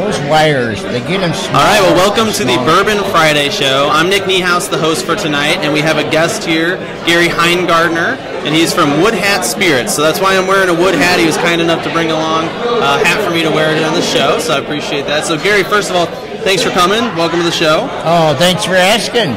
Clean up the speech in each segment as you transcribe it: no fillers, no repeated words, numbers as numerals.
those wires, they get them small. All right, well, welcome to the Bourbon Friday show. I'm Nick Niehaus, the host for tonight, and we have a guest here, Gary Heingardner, and he's from Wood Hat Spirits. So that's why I'm wearing a wood hat. He was kind enough to bring along a hat for me to wear on the show, so I appreciate that. So, Gary, first of all, thanks for coming. Welcome to the show. Oh, thanks for asking.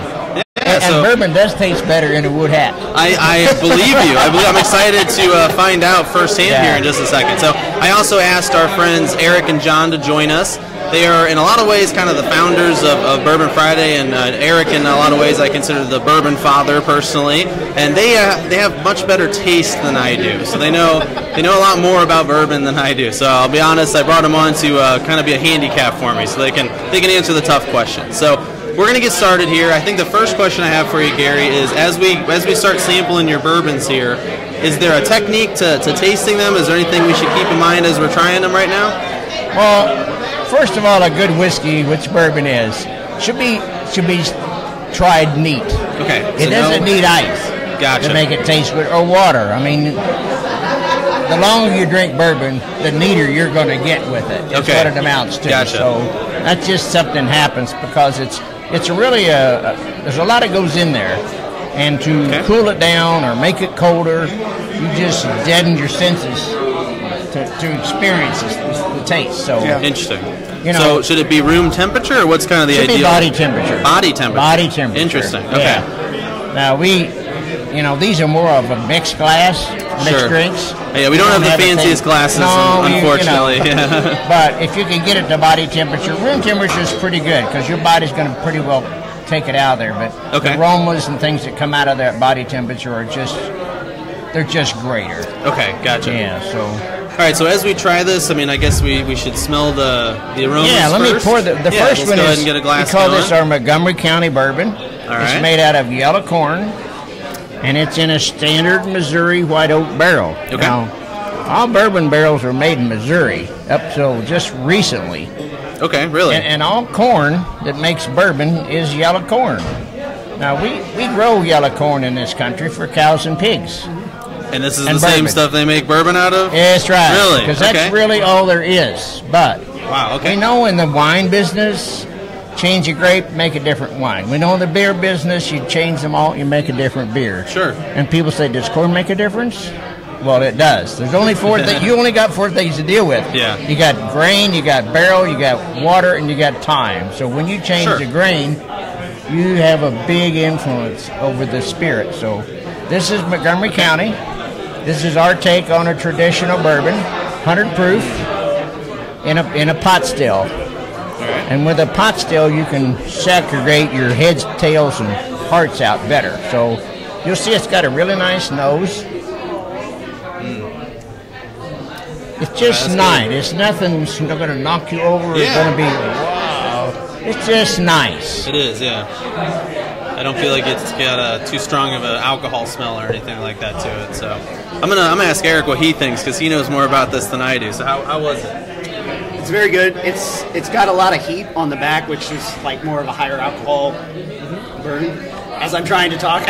And bourbon does taste better in a wood hat. I believe you. I'm excited to find out firsthand here in just a second. So I also asked our friends Eric and John to join us. They are, in a lot of ways, kind of the founders of Bourbon Friday, and Eric, in a lot of ways, I consider the bourbon father personally. And they have much better taste than I do, so they know a lot more about bourbon than I do. So I'll be honest, I brought them on to kind of be a handicap for me, so they can answer the tough questions. So we're going to get started here. I think the first question I have for you, Gary, is as we start sampling your bourbons here, is there a technique to tasting them? Is there anything we should keep in mind as we're trying them right now? Well, first of all, a good whiskey, which bourbon is, should be tried neat. Okay. It doesn't need ice to make it taste good, or water. I mean, the longer you drink bourbon, the neater you're going to get with it. That's what it amounts to. Gotcha. So that's just something happens because it's really there's a lot that goes in there, and to cool it down or make it colder, you just deaden your senses to experience the taste. So interesting. So should it be room temperature, or what's kind of the ideal? Should be body temperature. Body temperature. Body temperature. Interesting. Okay. Yeah. Now these are more of a mixed glass, mixed drinks. Yeah, we don't have the fanciest glasses, unfortunately. But if you can get it to body temperature, room temperature is pretty good because your body's going to pretty well take it out of there. But the aromas and things that come out of that body temperature are just greater. Okay, gotcha. Yeah, so. All right, so as we try this, I mean, I guess we should smell the aromas first. let me pour the first one. Go ahead and get a glass. We call this our Montgomery County bourbon. All right. It's made out of yellow corn, and it's in a standard Missouri white oak barrel. Okay. Now, all bourbon barrels are made in Missouri up till just recently. Okay, really? And all corn that makes bourbon is yellow corn. Now, we grow yellow corn in this country for cows and pigs. And this is the same stuff they make bourbon out of? That's right. Really? Because that's really all there is. But we know in the wine business, change a grape, make a different wine. We know in the beer business, you change them all, you make a different beer. Sure. And people say, does corn make a difference? Well, it does. There's only four things. You only got four things to deal with. Yeah. You got grain, you got barrel, you got water, and you got time. So when you change the grain, you have a big influence over the spirit. So this is Montgomery County. This is our take on a traditional bourbon, 100 proof, in a pot still. And with a pot still, you can segregate your heads, tails, and hearts out better. So you'll see it's got a really nice nose. It's just nice. It's nothing's not going to knock you over. It's going to be wow. It's just nice. It is, yeah. I don't feel like it's got too strong of an alcohol smell or anything like that to it. So I'm gonna ask Eric what he thinks because he knows more about this than I do. So how was it? It's very good. It's got a lot of heat on the back, which is like more of a higher alcohol burn. As I'm trying to talk.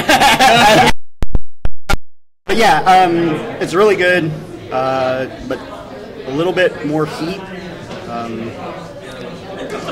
But yeah, it's really good, but a little bit more heat.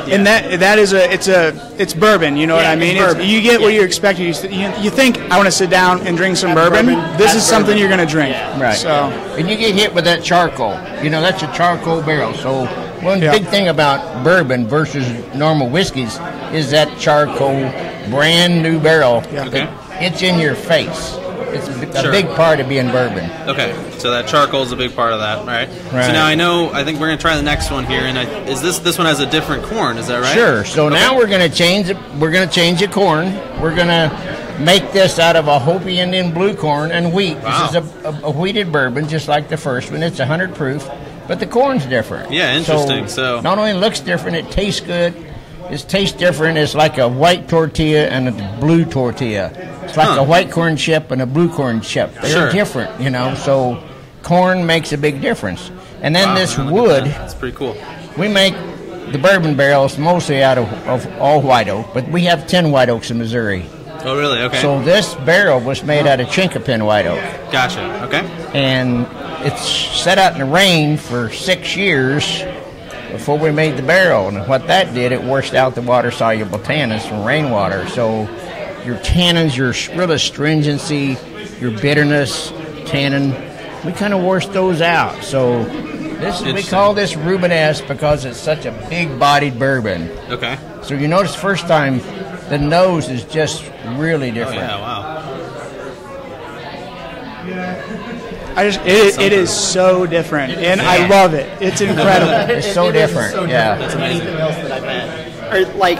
And that is it's bourbon. You know what I mean? You get what you're expecting. You think I want to sit down and drink some bourbon. This is something you're going to drink. Yeah. Right. So and you get hit with that charcoal. That's a charcoal barrel. So one big thing about bourbon versus normal whiskeys is that charcoal brand new barrel. Okay. It's in your face. It's a big part of being bourbon. Okay, so that charcoal is a big part of that, right? So now I think we're going to try the next one here, and is this one has a different corn, is that right? Sure, so now we're going to change it. We're going to change the corn. We're going to make this out of a Hopi Indian blue corn and wheat. Wow. This is a wheated bourbon, just like the first one. It's 100 proof, but the corn's different. Yeah, interesting. So not only looks different, it tastes good. It tastes different. It's like a white tortilla and a blue tortilla. It's like a white corn chip and a blue corn chip. They're different, so corn makes a big difference. And then this wood, that's pretty cool. We make the bourbon barrels mostly out of all white oak, but we have 10 white oaks in Missouri. Oh, really? Okay. So this barrel was made out of chinkapin white oak. Gotcha. Okay. And it's set out in the rain for 6 years. before we made the barrel. And what that did, it washed out the water-soluble tannins from rainwater. So your tannins, your real astringency, your bitterness, tannin, we kind of washed those out. So we call this Rubenesque because it's such a big-bodied bourbon. Okay. So you notice first time the nose is just really different. Oh, yeah, wow. It is so different, and I love it. It's incredible. It's so different. Yeah. That's anything else that I've had. Or like,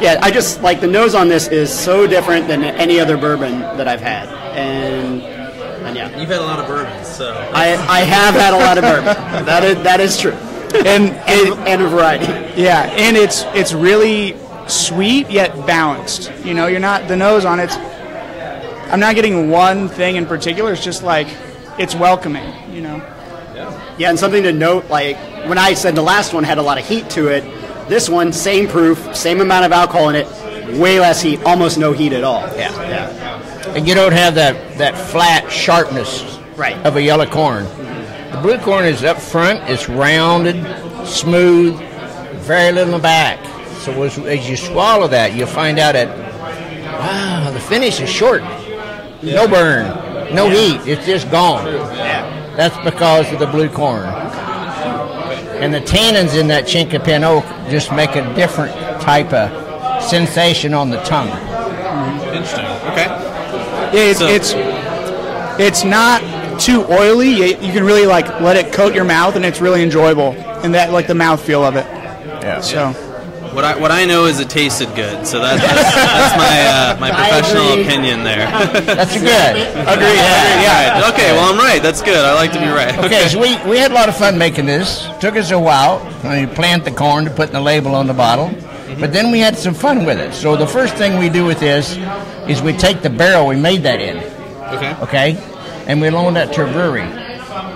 yeah, I just like the nose on this is so different than any other bourbon that I've had, and yeah. You've had a lot of bourbons, so. I have had a lot of bourbon. That is true. And a variety. Yeah, and it's really sweet yet balanced. You know, you're not, the nose on it, I'm not getting one thing in particular. It's just like, it's welcoming, you know. Yeah, and something to note, like when I said the last one had a lot of heat to it, this one, same proof, same amount of alcohol in it, way less heat, almost no heat at all. Yeah. And you don't have that flat sharpness of a yellow corn. The blue corn is up front, it's rounded, smooth, very little in the back. So as you swallow that, you'll find out that, wow, the finish is short. No burn, no heat, it's just gone. That's because of the blue corn. And the tannins in that Chinkapin oak just make a different type of sensation on the tongue. Interesting. Okay. Yeah, it's not too oily. You can really like let it coat your mouth, and it's really enjoyable. And that like the mouthfeel of it. Yeah. So. What I know is it tasted good, so that's my professional opinion there. That's good. Agreed. Yeah. Okay, well I'm right. That's good. I like to be right. Okay, so we had a lot of fun making this. Took us a while. We plant the corn to put the label on the bottle, but then we had some fun with it. So the first thing we do with this is we take the barrel we made that in. Okay, and we loan that to a brewery.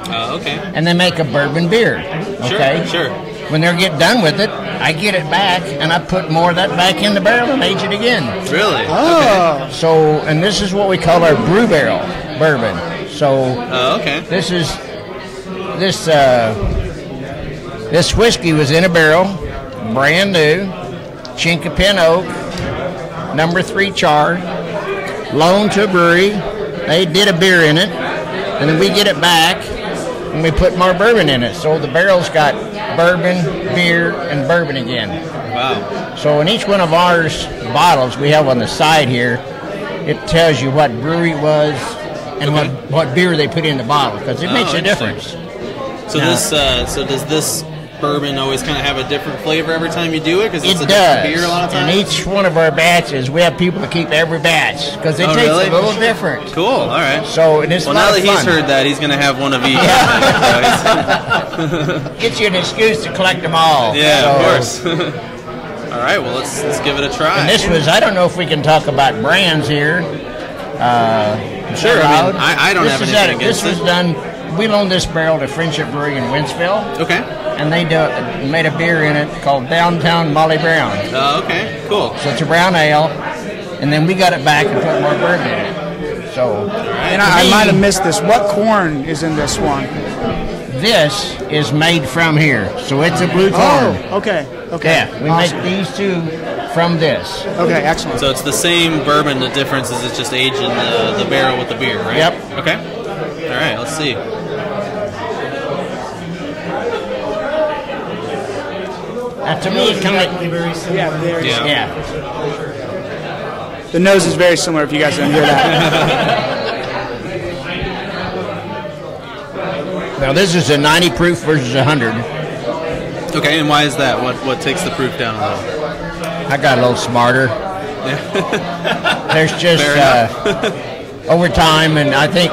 Okay. And they make a bourbon beer. Okay. Sure. When they get done with it, I get it back, and I put more of that back in the barrel and age it again. Really? Oh. Okay. So, and this is what we call our brew barrel bourbon. So, okay. This whiskey was in a barrel, brand new, Chinkapin oak, number 3 char, loaned to a brewery. They did a beer in it, and then we get it back, and we put more bourbon in it. So the barrel's got bourbon, beer, and bourbon again. Wow. So in each one of ours bottles we have on the side here, it tells you what brewery it was and what beer they put in the bottle, because it makes a difference. So so does this bourbon always kind of have a different flavor every time you do it? Because it's a different beer a lot of times? In each one of our batches, we have people that keep every batch, because they taste a little different. Cool, all right. So, and it's now that he's heard that, he's going to have one of each. Get you an excuse to collect them all. Yeah, of course. All right, well, let's give it a try. And this was, I don't know if we can talk about brands here. Sure, I mean, I don't have anything against it. This was done, we loaned this barrel to Friendship Brewery in Wentzville. Okay. And they made a beer in it called Downtown Molly Brown. Oh, okay, cool. So it's a brown ale, and then we got it back and put more bourbon in it. So, and I might have missed this. What corn is in this one? This is made from here, so it's a blue corn. Oh, okay. Yeah, we make these two from this. Okay, excellent. So it's the same bourbon. The difference is it's just aging the barrel with the beer, right? Yep. Okay. All right, let's see. To me, it's kind of like yeah. The nose is very similar. If you guys didn't hear that. Now this is a 90 proof versus 100. Okay, and why is that? What takes the proof down a little? I got a little smarter. There's just over time, and I think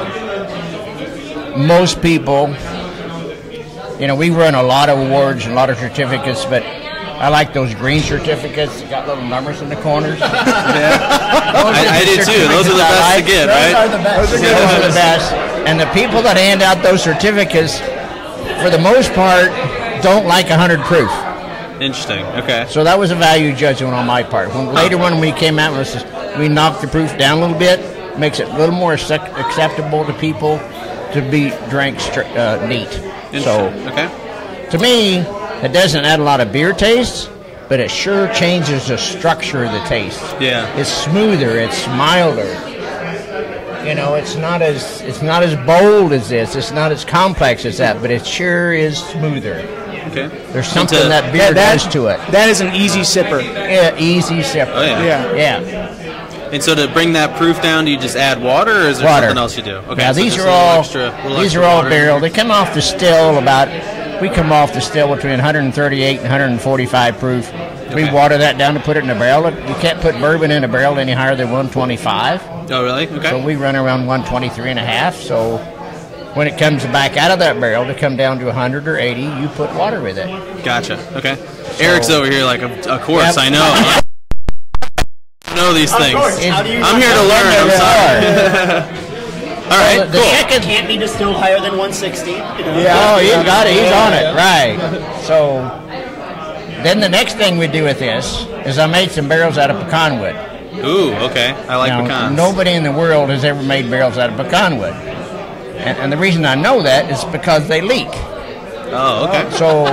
most people, we run a lot of awards and a lot of certificates, but I like those green certificates that got little numbers in the corners. I do too. Those are the best to get, right? Those are the best. Those are the best. And the people that hand out those certificates, for the most part, don't like 100 proof. Interesting. Okay. So that was a value judgment on my part. Later when we came out, we knocked the proof down a little bit, makes it a little more acceptable to people to be drank neat. So, okay. To me, It doesn't add a lot of beer taste, but it sure changes the structure of the taste. Yeah. It's smoother. It's milder. You know, it's not as bold as this. It's not as complex as that, but it sure is smoother. Okay. There's something that beer does to it. That is an easy sipper. Yeah, easy sipper. Oh, yeah. Yeah. And so to bring that proof down, do you just add water, or is there something else you do? Okay. Now so these just are all water. barrel. They come off the still we come off the still between 138 and 145 proof. We water that down to put it in a barrel. You can't put bourbon in a barrel any higher than 125. Oh, really? Okay. So we run around 123 and a half. So when it comes back out of that barrel to come down to 100 or 80, you put water with it. Gotcha. Okay. So, Eric's over here like a course. Yep. I know. I know these things. I'm here to learn. I'm sorry. All right. The second can't be distilled higher than 160. You know? Yeah. Oh, he's got it. He's on it. Right. So then the next thing we do with this is I made some barrels out of pecan wood. Ooh, okay. I like pecans. Nobody in the world has ever made barrels out of pecan wood. And the reason I know that is because they leak. Oh, okay. So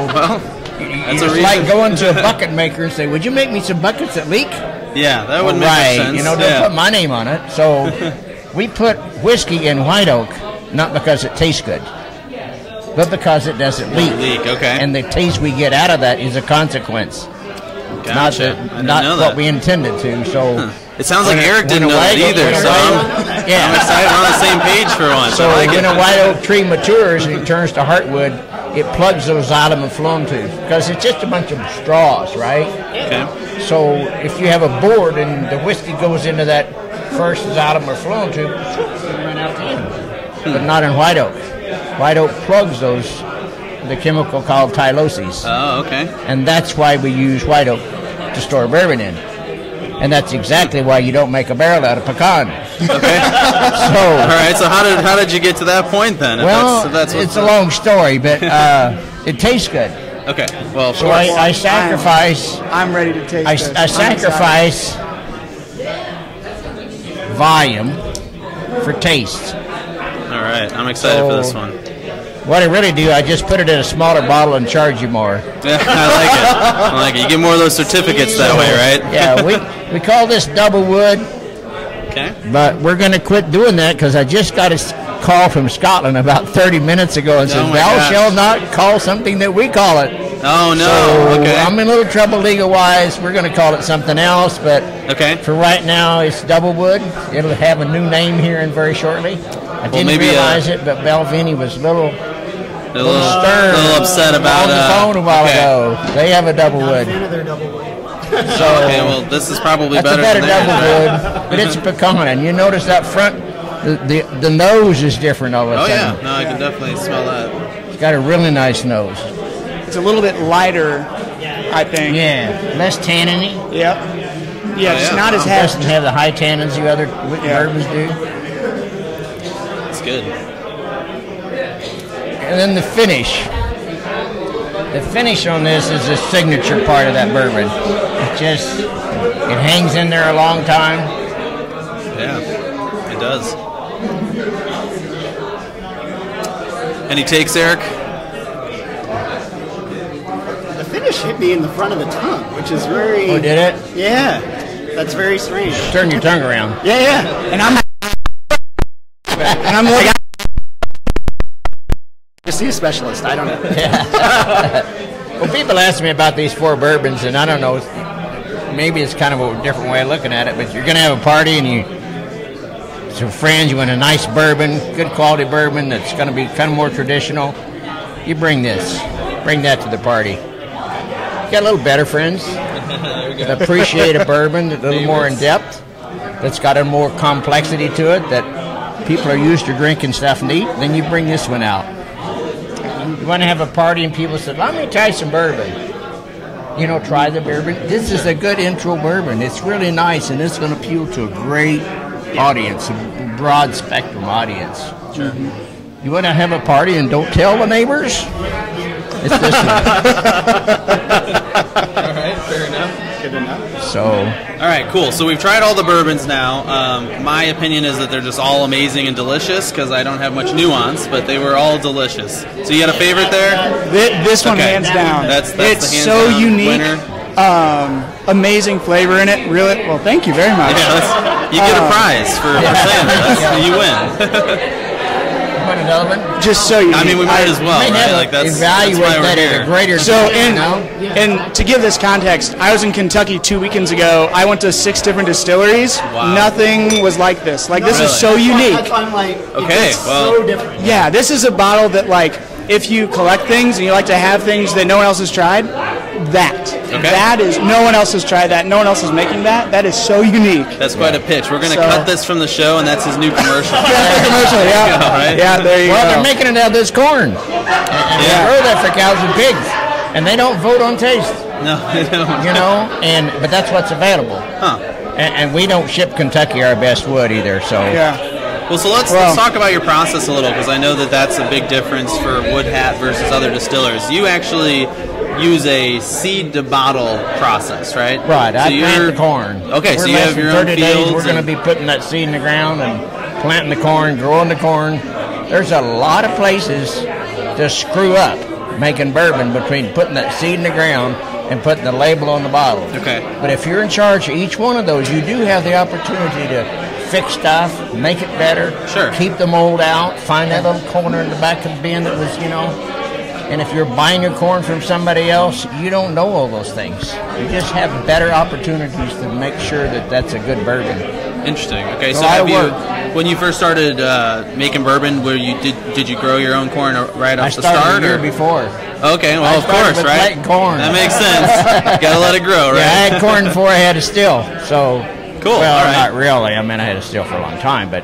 it's like going to a bucket maker and say, would you make me some buckets that leak? Yeah, that would make sense. You know, don't put my name on it. So we put whiskey in white oak, not because it tastes good, but because it doesn't leak. Okay. And the taste we get out of that is a consequence. Gotcha. Not what we intended to. So it sounds like Eric didn't know that either. So I'm excited. We're on the same page for once. So when a white oak tree matures and it turns to heartwood, it plugs those xylem and phloem tubes because it's just a bunch of straws, right? Okay. So if you have a board and the whiskey goes into that first xylem or phloem tube, you run out the end. But not in white oak. White oak plugs the chemical called tyloses. Oh, okay. And that's why we use white oak to store bourbon in. And that's exactly why you don't make a barrel out of pecan. Okay. All right. So how did you get to that point then? Well, it's a long story, but it tastes good. Okay. Well, so I sacrifice. I'm ready to taste this. I sacrifice volume for taste. All right. I'm excited for this one. What I really do, I just put it in a smaller bottle and charge you more. Yeah, I like it. You get more of those certificates that way, right? Yeah, we call this double wood. Okay. But we're going to quit doing that because I just got a call from Scotland about 30 minutes ago and says, thou shall not call something that we call it. Oh, no. So okay. I'm in a little trouble legal-wise. We're going to call it something else, but for right now, it's double wood. It'll have a new name here in very shortly. I didn't realize it, but Belvini was a little stern, a little upset about on the phone a while ago. They have a double wood. So well, this is probably that's better a double wood, but it's pecan. And you notice that front, the nose is different all of a sudden. Oh yeah, no, I can definitely smell that. It's got a really nice nose. It's a little bit lighter, I think. Yeah, less tanniny. Yep. Yeah, it's not as heavy. It doesn't have the high tannins you other bourbons do. It's good. And then the finish. The finish on this is the signature part of that bourbon. It hangs in there a long time. Yeah, it does. Any takes, Eric? The finish hit me in the front of the tongue, which is very... Oh, did it? Yeah. That's very strange. Turn your tongue around. Yeah. And I'm like... To see a specialist, I don't know. Well, people ask me about these 4 bourbons, and I don't know, maybe it's kind of a different way of looking at it, but you're going to have a party and some friends, you want a nice bourbon, good quality bourbon that's going to be kind of more traditional. You bring that to the party. You got a little better friends that appreciate a bourbon a little more in depth, that's got a more complexity to it, that people are used to drinking stuff neat, then you bring this one out. You want to have a party and people say, let me try some bourbon. You know, try the bourbon. This is a good intro bourbon. It's really nice, and it's going to appeal to a great audience, a broad spectrum audience. Sure. You want to have a party and don't tell the neighbors? It's this one. All right, fair enough. Good to know. So, All right, cool. So we've tried all the bourbons now. My opinion is that they're just all amazing and delicious because I don't have much nuance, but they were all delicious. So you got a favorite there? This one, Okay. hands down. That's it's the hands so down unique. winner. Amazing flavor in it. Really, well, thank you very much. Yeah, you get a prize for saying that. You win. want another one? Just so you. I mean, we might as well. May Right? never Like that's evaluate why we're that here. as a greater. So, you know? and to give this context, I was in Kentucky 2 weekends ago. I went to 6 different distilleries. Wow. Nothing was like this. Like, this Really? is so unique. I'm like, Okay, it's well- so different. Yeah, this is a bottle that, like, if you collect things and you like to have things that no one else has tried, that is, no one else has tried that. No one else is making that. That is so unique. That's quite a pitch. We're going to So- cut this from the show, and that's his new commercial. Commercial, yeah. All right. Yeah, there you Well, go. they're making it out of this corn. And they Yeah. grow that for cows and pigs. And they don't vote on taste, No, they don't. you know, but that's what's available. Huh. And we don't ship Kentucky our best wood either, so. Yeah. Well, so let's talk about your process a little, because I know that that's a big difference for Wood Hat versus other distillers. You actually use a seed to bottle process, right? Right, I So plant the corn. Okay, so We're you less have than your own 30 days, fields. we're going to and- be putting that seed in the ground and planting the corn, growing the corn. There's a lot of places to screw up making bourbon between putting that seed in the ground and putting the label on the bottle. Okay. But if you're in charge of each one of those, you do have the opportunity to fix stuff, make it better, Sure. keep the mold out, find that little corner in the back of the bin that was, you know. And if you're buying your corn from somebody else, you don't know all those things. You just have better opportunities to make sure that that's a good bourbon. Interesting. Okay, so A lot have of you, work. when you first started making bourbon, where you did you grow your own corn right I off the started start? a year or? before. Okay, well, I of started course, with right? planting corn. That makes sense. Got to let it grow, right? Yeah, I had corn before I had a still, so. Cool, Well, all right. not really. I mean, I had a still for a long time, but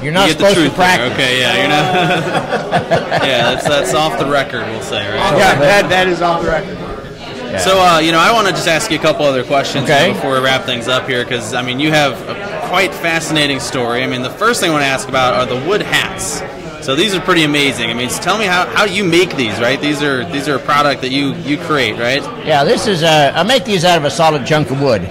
you're not You get the supposed truth to practice. there. Okay, yeah, you're not. Yeah, that's off the record, we'll say, right? Yeah, that is off the record. Yeah. So, I want to just ask you a couple other questions Okay. before we wrap things up here, because, I mean, you have a quite fascinating story. I mean, the first thing I want to ask about are the wood hats. So these are pretty amazing. I mean, so tell me how you make these, right? These are a product that you create, right? Yeah, this is I make these out of a solid chunk of wood,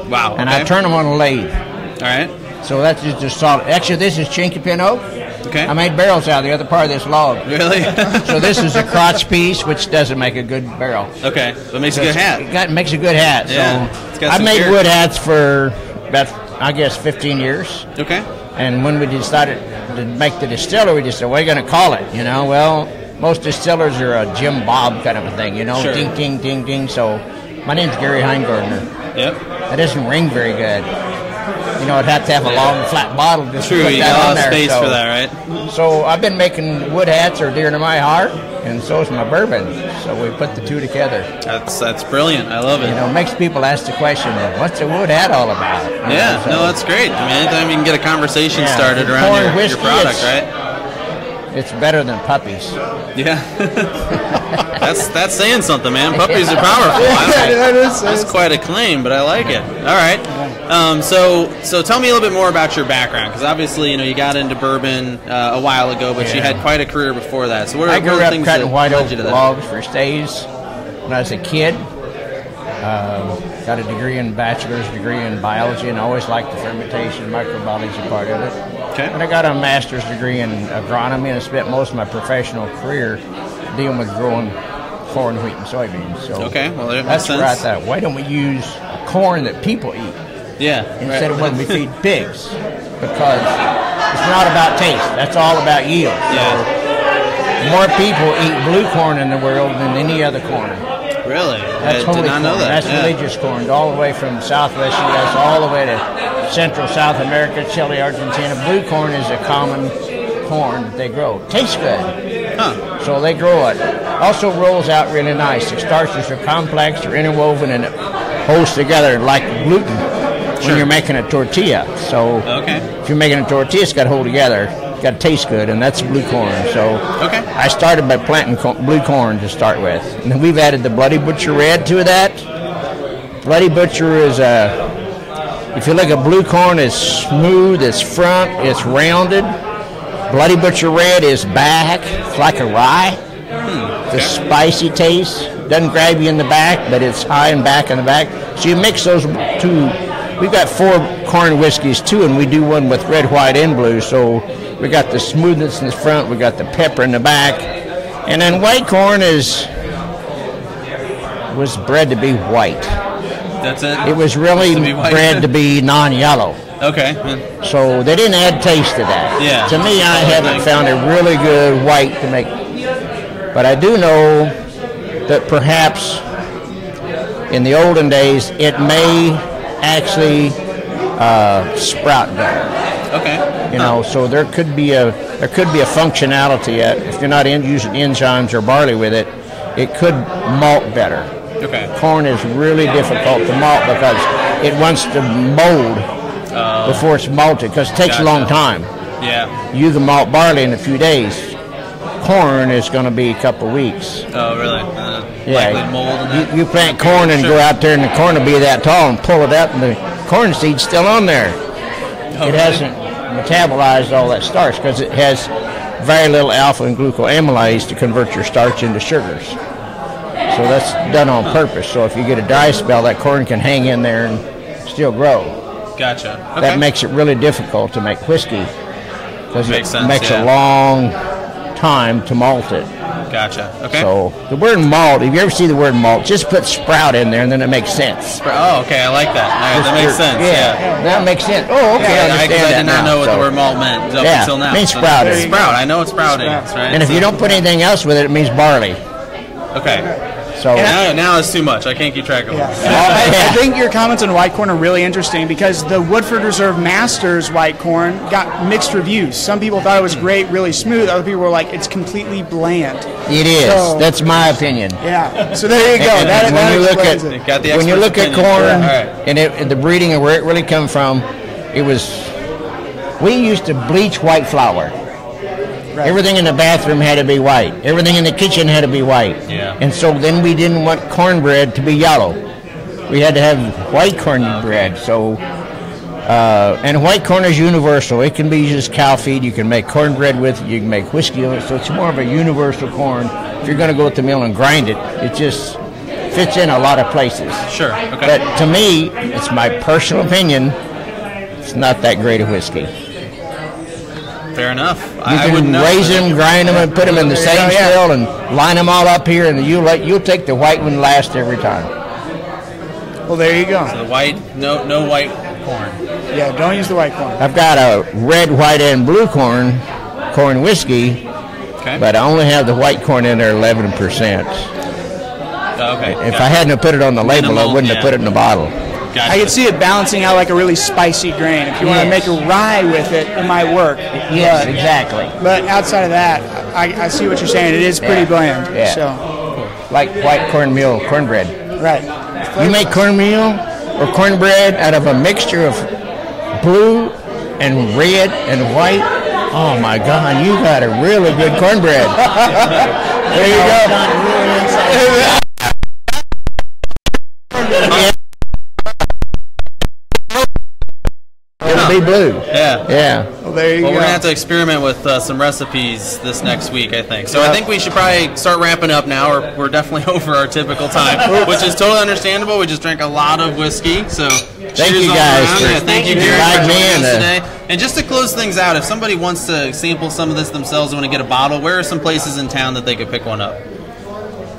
Wow. and okay. I turn them on a lathe. All right. So that's just a solid. Actually, this is chinky pin oak. Okay. I made barrels out of the other part of this log. Really? So this is a crotch piece, which doesn't make a good barrel. Okay. So it makes a good hat. It makes a good hat. Yeah, So it's got I some made character. wood hats for about, I guess, 15 years. Okay. And when we decided to make the distiller, we just said, what are you going to call it? You know, well, most distillers are a Jim Bob kind of a thing, you know, Sure. ding, ding, ding, ding. So my name's Gary Heingardner. Yep. That doesn't ring very good. You know, it'd have to have a long, flat bottle just True. to put You that got a on lot of there. space so, for that, right? So I've been making wood hats are dear to my heart, and so is my bourbon. So we put the two together. That's brilliant. I love it. You know, it makes people ask the question, what's a wood hat all about? You Yeah, know, so- no, that's great. I mean, anytime you can get a conversation Yeah, started for around pouring your whiskey, product, it's- right? It's better than puppies. Yeah. that's saying something, man. Puppies are powerful. That's quite a claim, but I like it. All right. So tell me a little bit more about your background, because obviously, you got into bourbon a while ago, but you Yeah. had quite a career before that. So what are, I what grew are the up things cutting that white led oak you to that? logs for stays when I was a kid. Got a degree in bachelor's degree in biology, and I always liked the fermentation, microbiology part of it. Okay. And I got a master's degree in agronomy, and I spent most of my professional career dealing with growing corn, wheat, and soybeans. So Okay, well, that that's makes where I sense. thought, why don't we use corn that people eat Yeah. instead right. of what we feed pigs? Because it's not about taste; that's all about yield. Yeah. More people eat blue corn in the world than any other corn. Really? That's I holy did not know corn. that. That's Yeah. religious corn, all the way from Southwest U.S. all the way to Central South America, Chile, Argentina. Blue corn is a common corn that they grow. Tastes good, Huh. so they grow it. Also rolls out really nice. The starches are complex, they're interwoven, and it holds together like gluten when you're making a tortilla. So Okay. if you're making a tortilla, it's got to hold together. It's got to taste good, and that's blue corn. So Okay. I started by planting blue corn to start with. And then we've added the Bloody Butcher Red to that. Bloody Butcher is if you look at blue corn, it's smooth, it's front, it's rounded. Bloody Butcher Red is back, it's like a rye. The spicy taste. doesn't grab you in the back, but it's high and back in the back. So you mix those two. We've got 4 corn whiskeys too, and we do one with red, white, and blue. So we got the smoothness in the front, we got the pepper in the back, and then white corn was bred to be white. That's it. It was really bred to be non-yellow. Okay. So they didn't add taste to that. Yeah. To me, I haven't found a really good white to make. But I do know that perhaps in the olden days it may actually sprout better. Okay. You know, so there could be a functionality if you're not using enzymes or barley with it, it could malt better. Okay. Corn is really difficult to malt because it wants to mold before it's malted, because it takes a long time. Yeah. You can malt barley in a few days. Corn is going to be a couple weeks. Oh, really? Likely mold in that? You plant corn and go out there, and the corn will be that tall, and pull it up, and the corn seed's still on there. It hasn't metabolized all that starch because it has very little alpha and glucoamylase to convert your starch into sugars. So that's done on purpose. So if you get a dry spell, that corn can hang in there and still grow. Gotcha. Okay. That makes it really difficult to make whiskey because it makes a long time to malt it. Gotcha. Okay. So the word malt, if you ever see the word malt, just put sprout in there and then it makes sense. Oh, okay. I like that. All right, that makes sense. Yeah, that makes sense. Oh, okay. I did not know what the word malt meant up until now. It means sprouting. Sprout. I know it's sprouting. Right? And if you don't put anything else with it, it means barley. Okay. So now it's too much. I can't keep track of it. I think your comments on white corn are really interesting because the Woodford Reserve Masters white corn got mixed reviews. Some people thought it was great, really smooth. Other people were like, it's completely bland. It is. So, that's my opinion. Yeah. So there you go. When you look at corn and the breeding and where it really come from, we used to bleach white flour. Right. Everything in the bathroom had to be white. Everything in the kitchen had to be white. Yeah. And so then we didn't want cornbread to be yellow. We had to have white cornbread. So, and white corn is universal. It can be just cow feed. You can make cornbread with it. You can make whiskey with it. So it's more of a universal corn. If you're going to go to the mill and grind it, it just fits in a lot of places. Sure. Okay. But to me, it's my personal opinion, it's not that great a whiskey. Fair enough. You can raise them, grind them, and put them in the same still, and line them all up here, and you'll take the white one last every time. Well, there you go. So the white, no white corn. Yeah, don't use the white corn. I've got a red, white, and blue corn whiskey, but I only have the white corn in there 11%. Okay. If I hadn't have put it on the label, I wouldn't have put it in the bottle. Gotcha. I could see it balancing out like a really spicy grain. If you want to make a rye with it, it might work. Yes, exactly. But outside of that, I see what you're saying. It is pretty bland. Yeah. So, like white cornmeal cornbread. Right. You make cornmeal or cornbread out of a mixture of blue and red and white. Oh my God, you got a really good cornbread. There you go. It'll be blue. Yeah. Well, there you go. We're going to have to experiment with some recipes this next week, I think. So I think we should probably start wrapping up now, or we're definitely over our typical time, which is totally understandable. We just drank a lot of whiskey, so thank you guys. Thank you, Gary, for joining us today. And just to close things out, if somebody wants to sample some of this themselves and want to get a bottle, where are some places in town that they could pick one up?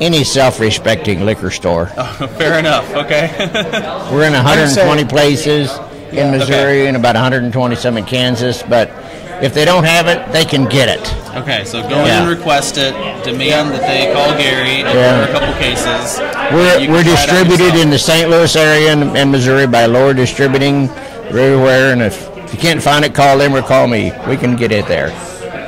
Any self-respecting liquor store. Oh, fair enough. Okay. We're in 120 places in Missouri and about 120 in Kansas, but if they don't have it, they can get it. Okay, so go in and request it. Demand that they call Gary for a couple cases. We're distributed in the St. Louis area and Missouri by Lower Distributing everywhere, and if you can't find it, call them or call me. We can get it there.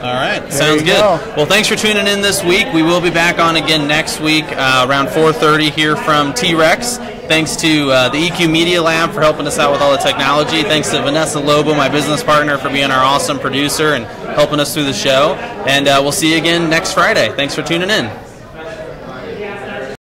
All right, sounds good. Well, thanks for tuning in this week. We will be back on again next week around 4:30 here from T-Rex. Thanks to the EQ Media Lab for helping us out with all the technology. Thanks to Vanessa Lobo, my business partner, for being our awesome producer and helping us through the show. And we'll see you again next Friday. Thanks for tuning in.